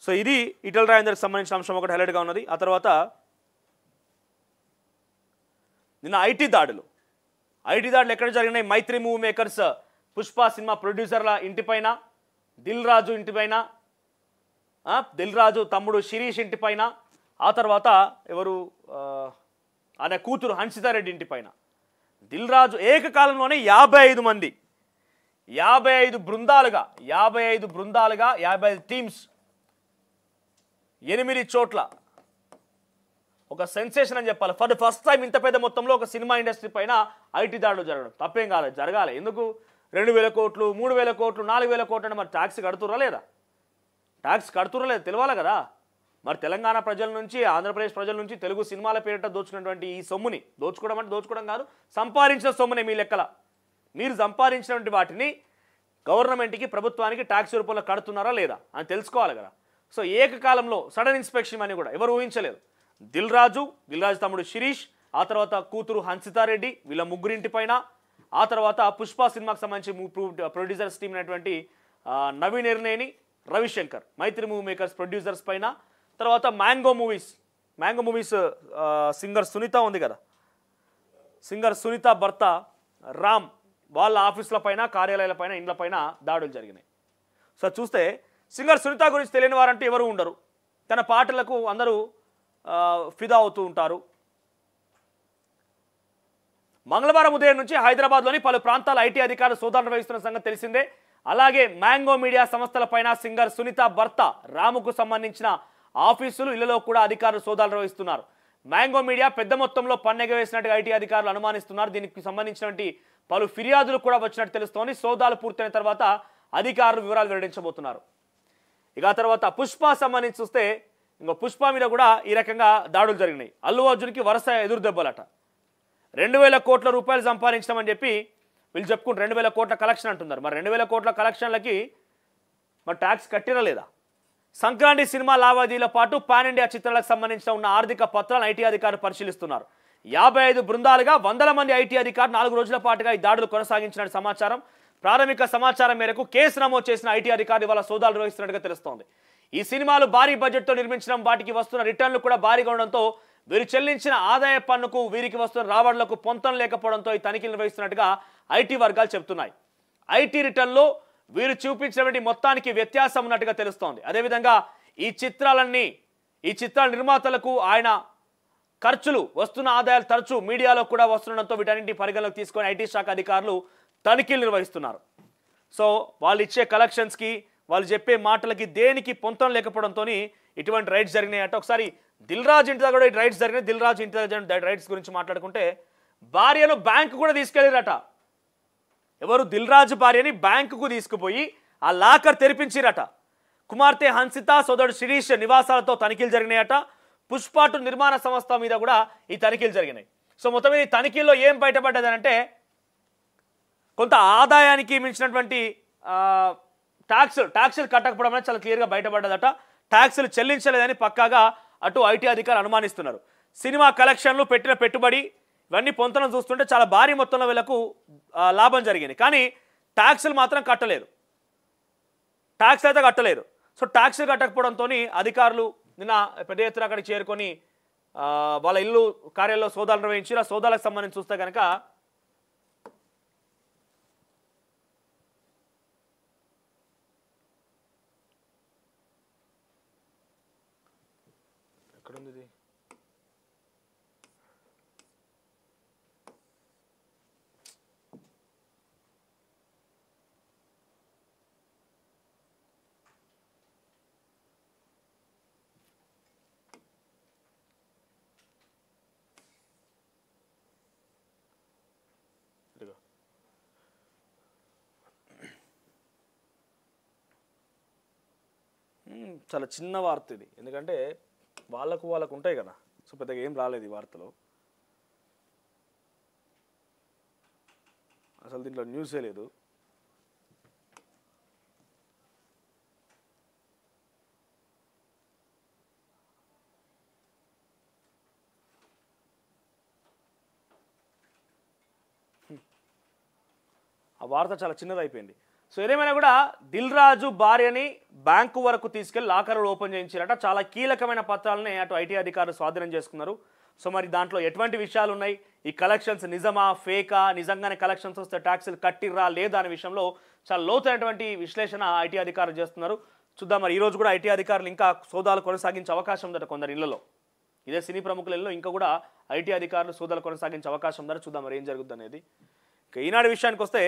So ఇది ఈటెల రాజేందర్కి సంబంధించిన అంశం ఒకటి హైలైట్గా ఉన్నది. ఆ తర్వాత నిన్న ఐటీ దాడులు ఎక్కడ జరిగినాయి? Mythri movie makers Pushpa cinema ప్రొడ్యూసర్ల ఇంటిపైన, దిల్ రాజు ఇంటిపైన, దిల్ రాజు తమ్ముడు శిరీష్ ఇంటిపైన, ఆ తర్వాత ఎవరు ఆయన కూతురు హన్సితారెడ్డి ఇంటిపైన. దిల్ రాజు ఏకకాలంలోనే 55 మంది, 55 బృందాలుగా 55 టీమ్స్ 8 చోట్ల ఒక సెన్సేషన్ అని చెప్పాలి. ఫర్ ద ఫస్ట్ టైం ఇంత పెద్ద మొత్తంలో ఒక సినిమా ఇండస్ట్రీ పైన ఐటీ దాడులు జరగడం తప్పేం కాలేదు, జరగాలి. ఎందుకు 2,000 కోట్లు 3,000 కోట్లు 4,000 కోట్లు అంటే మరి ట్యాక్స్ కడుతురా లేదా? తెలియాలి కదా. మరి తెలంగాణ ప్రజల నుంచి, ఆంధ్రప్రదేశ్ ప్రజల నుంచి తెలుగు సినిమాల పేరిట దోచుకున్నటువంటి ఈ సొమ్ముని, దోచుకోవడం అంటే దోచుకోవడం కాదు, సంపాదించిన సొమ్మునే మీ లెక్కల. మీరు సంపాదించినటువంటి వాటిని గవర్నమెంట్కి, ప్రభుత్వానికి ట్యాక్స్ రూపంలో కడుతున్నారా లేదా అని తెలుసుకోవాలి కదా. సో ఏకకాలంలో సడన్ ఇన్స్పెక్షన్ అని కూడా ఎవరు ఊహించలేదు. దిల్ రాజు తమ్ముడు శిరీష్, ఆ తర్వాత కూతురు హన్సితారెడ్డి, వీళ్ళ ముగ్గురింటిపైన, ఆ తర్వాత పుష్ప సినిమాకి సంబంధించి ప్రొడ్యూసర్స్ టీమ్ అయినటువంటి నవీన్ ఎర్నేని, రవిశంకర్, మైత్రి మూవీ మేకర్స్ ప్రొడ్యూసర్స్ పైన, తర్వాత మ్యాంగో మూవీస్ సింగర్ సునీత ఉంది కదా, సింగర్ సునీత భర్త రామ్ వాళ్ళ ఆఫీసుల పైన, కార్యాలయాల పైన, ఇండ్ల పైన దాడులు జరిగినాయి. సో చూస్తే సింగర్ సునీత గురించి తెలియని వారంటూ ఎవరు ఉండరు. తన పాటలకు అందరూ ఫిదా అవుతూ ఉంటారు. మంగళవారం ఉదయం నుంచి హైదరాబాద్లోని పలు ప్రాంతాల ఐటీ అధికారులు సోదాలు నిర్వహిస్తున్న సంగతి తెలిసిందే. అలాగే మ్యాంగో మీడియా సంస్థలపైన సింగర్ సునీత భర్త రాముకు సంబంధించిన ఆఫీసులు, ఇళ్లలో కూడా అధికారులు సోదాలు నిర్వహిస్తున్నారు. మ్యాంగో మీడియా పెద్ద మొత్తంలో పన్నెగవేసినట్టుగా ఐటీ అధికారులు అనుమానిస్తున్నారు. దీనికి సంబంధించినటువంటి పలు ఫిర్యాదులు కూడా వచ్చినట్టు తెలుస్తోంది. సోదాలు పూర్తయిన తర్వాత అధికారులు వివరాలు వెల్లడించబోతున్నారు. ఇక తర్వాత పుష్ప సంబంధించి చూస్తే ఇంకో పుష్ప మీద కూడా ఈ రకంగా దాడులు జరిగినాయి. అల్లు అర్జున్కి వరుస ఎదురు దెబ్బలట. 2,000 కోట్ల రూపాయలు సంపాదించమని చెప్పి వీళ్ళు చెప్పుకుంటారు. 2,000 కోట్ల కలెక్షన్ అంటున్నారు. మరి 2,000 కోట్ల కలెక్షన్లకి మరి ట్యాక్స్ కట్టినా లేదా? సంక్రాంతి సినిమా లావాదేవీల పాటు పాన్ ఇండియా చిత్రాలకు సంబంధించిన ఉన్న ఆర్థిక పత్రాలను ఐటీ అధికారులు పరిశీలిస్తున్నారు. 55 బృందాలుగా 100 మంది ఐటీ అధికారులు 4 రోజుల పాటుగా ఈ దాడులు కొనసాగించినట్టు సమాచారం. ప్రాథమిక సమాచారం మేరకు కేసు నమోదు చేసిన ఐటీ అధికారులు ఇవాళ సోదాలు నిర్వహిస్తున్నట్టుగా తెలుస్తోంది. ఈ సినిమాలు భారీ బడ్జెట్తో నిర్మించడం, వాటికి వస్తున్న రిటర్న్లు కూడా భారీగా ఉండడంతో వీరు చెల్లించిన ఆదాయ పన్నుకు వీరికి వస్తున్న రాబడులకు పొంతం లేకపోవడంతో ఈ తనిఖీలు నిర్వహిస్తున్నట్టుగా ఐటీ వర్గాలు చెబుతున్నాయి. ఐటీ రిటర్న్లో వీరు చూపించినటువంటి మొత్తానికి వ్యత్యాసం ఉన్నట్టుగా తెలుస్తోంది. అదేవిధంగా ఈ చిత్రాల నిర్మాతలకు ఆయన ఖర్చులు, వస్తున్న ఆదాయాలు తరచూ మీడియాలో కూడా వస్తుండడంతో వీటన్నింటి పరిగణలోకి తీసుకొని ఐటీ శాఖ అధికారులు తనిఖీలు నిర్వహిస్తున్నారు. సో వాళ్ళు ఇచ్చే కలెక్షన్స్కి, వాళ్ళు చెప్పే మాటలకి దేనికి పొంతం లేకపోవడంతో ఇటువంటి రైడ్స్ జరిగినాయట. ఒకసారి దిల్ రాజు ఇంటి దగ్గర రైడ్స్ జరిగినాయి. దిల్ రాజు ఇంటి దగ్గర రైడ్స్ గురించి మాట్లాడుకుంటే, భార్యను బ్యాంకు కూడా తీసుకెళ్ళిరట. ఎవరు? దిల్ రాజు భార్యని బ్యాంకుకు తీసుకుపోయి ఆ లాకర్ తెరిపించిరట. కుమార్తె హన్సిత, సోదరుడు శిరీష్ నివాసాలతో తనిఖీలు జరిగినాయట. పుష్ప నిర్మాణ సంస్థ మీద కూడా ఈ తనిఖీలు జరిగినాయి. సో మొత్తం ఈ తనిఖీల్లో ఏం బయటపడ్డదనంటే, కొంత ఆదాయానికి మించినటువంటి ట్యాక్సులు కట్టకపోవడం అనేది చాలా క్లియర్గా బయటపడ్డదట. ట్యాక్సులు చెల్లించలేదని పక్కాగా అటు ఐటీ అధికారులు అనుమానిస్తున్నారు. సినిమా కలెక్షన్లు, పెట్టిన పెట్టుబడి, ఇవన్నీ పొంతనం చూస్తుంటే చాలా భారీ మొత్తంలో వీళ్ళకు లాభం జరిగింది. కానీ ట్యాక్సులు మాత్రం కట్టలేదు. ట్యాక్స్ అయితే కట్టలేదు. సో ట్యాక్సులు కట్టకపోవడంతో అధికారులు నిన్న పెద్ద ఎత్తున అక్కడికి చేరుకొని వాళ్ళ ఇల్లు, కార్యాలయంలో సోదాలు నిర్వహించి, ఆ సోదాలకు సంబంధించి చూస్తే కనుక ఎక్కడుంది చాలా చిన్న వార్త ఇది. ఎందుకంటే వాళ్ళకు ఉంటాయి కదా. సో పెద్దగా ఏం రాలేదు ఈ వార్తలో. అసలు దీంట్లో న్యూసే లేదు. ఆ వార్త చాలా చిన్నది అయిపోయింది. సో ఏదేమైనా కూడా దిల్ రాజు భార్యని బ్యాంకు వరకు తీసుకెళ్లి లాకర్ ఓపెన్ చేయించారట. చాలా కీలకమైన పత్రాలని అటు ఐటీ అధికారులు స్వాధీనం చేసుకున్నారు. సో మరి దాంట్లో ఎటువంటి విషయాలు ఉన్నాయి, ఈ కలెక్షన్స్ నిజమా ఫేకా, నిజంగానే కలెక్షన్స్ వస్తే ట్యాక్సులు కట్టిర్రా లేదా అనే విషయంలో చాలా లోతైనటువంటి విశ్లేషణ ఐటీ అధికారులు చేస్తున్నారు. చూద్దాం మరి ఈ రోజు కూడా ఐటీ అధికారులు ఇంకా సోదాలు కొనసాగించే అవకాశం ఉందట కొందరు ఇళ్లలో. ఇదే సినీ ప్రముఖుల ఇళ్లలో ఇంకా కూడా ఐటీ అధికారులు సోదాలు కొనసాగించే అవకాశం ఉందట. చూద్దాం మరి ఏం జరుగుతుంది అనేది. ఈనాడు విషయానికి వస్తే